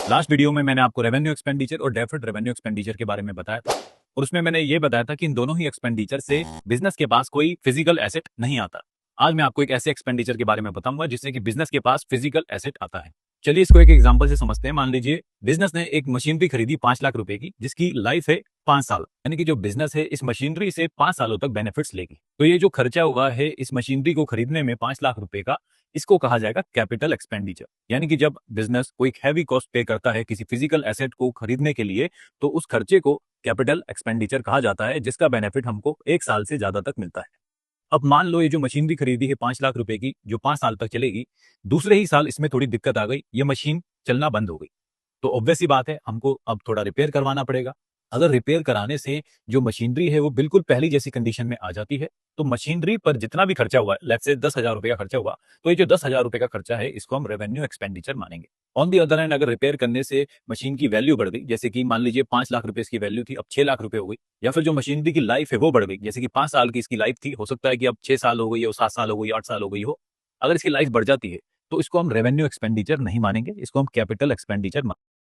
Last video में मैंने आपको रेवेन्यू एक्सपेंडिचर और डेफर्ड रेवेन्यू एक्सपेंडिचर के बारे में बताया था और उसमें मैंने ये बताया था कि इन दोनों ही एक्सपेंडिचर से बिजनेस के पास कोई फिजिकल एसेट नहीं आता। आज मैं आपको एक ऐसे एक्सपेंडिचर के बारे में बताऊंगा जिससे कि बिजनेस के पास फिजिकल एसेट आता है। चलिए इसको एक एग्जांपल से समझते हैं। मान लीजिए बिजनेस ने एक मशीनरी खरीदी 5 लाख रुपए की, जिसकी लाइफ है 5 साल, यानी कि जो बिजनेस है इस मशीनरी से 5 सालों तक बेनिफिट्स लेगी। तो ये जो खर्चा हुआ है इस मशीनरी को खरीदने में 5 लाख रुपए का, इसको कहा जाएगा कैपिटल एक्सपेंडिचर। यानी कि जब बिजनेस कोई हैवी कॉस्ट पे करता है किसी फिजिकल एसेट को खरीदने के लिए, तो उस खर्चे को कैपिटल एक्सपेंडिचर कहा जाता है, जिसका बेनिफिट हमको 1 साल से ज्यादा तक मिलता है। अब मान लो ये जो मशीनरी खरीदी है 5 लाख रुपए की, जो 5 साल तक चलेगी, दूसरे ही साल इसमें थोड़ी दिक्कत आ गई, ये मशीन चलना बंद हो गई। तो ऑब्वियस सी बात है हमको अब थोड़ा रिपेयर करवाना पड़ेगा। अगर रिपेयर कराने से जो मशीनरी है वो बिल्कुल पहली जैसी कंडीशन में आ जाती है, तो मशीनरी पर जितना भी खर्चा हुआ है, लेट्स से 10,000 रुपए का खर्चा हुआ, तो ये जो 10,000 रुपए का खर्चा है इसको हम रेवेन्यू एक्सपेंडिचर मानेंगे। ऑन दी अदर हैंड, अगर रिपेयर करने से मशीन की वैल्यू बढ़ गई, जैसे कि मान लीजिए 5 लाख रुपए इसकी वैल्यू थी, अब 6 लाख रुपए हो गई, या फिर जो मशीनरी की लाइफ है वो बढ़ गई, जैसे कि 5 साल की इसकी लाइफ थी, हो सकता है कि अब 6 साल हो गई हो, 7 साल हो गई, 8 साल हो गई हो। अगर इसकी लाइफ बढ़ जाती है तो इसको हम रेवेन्यू एक्सपेंडिचर नहीं मानेंगे, इसको हम कैपिटल एक्सपेंडिचर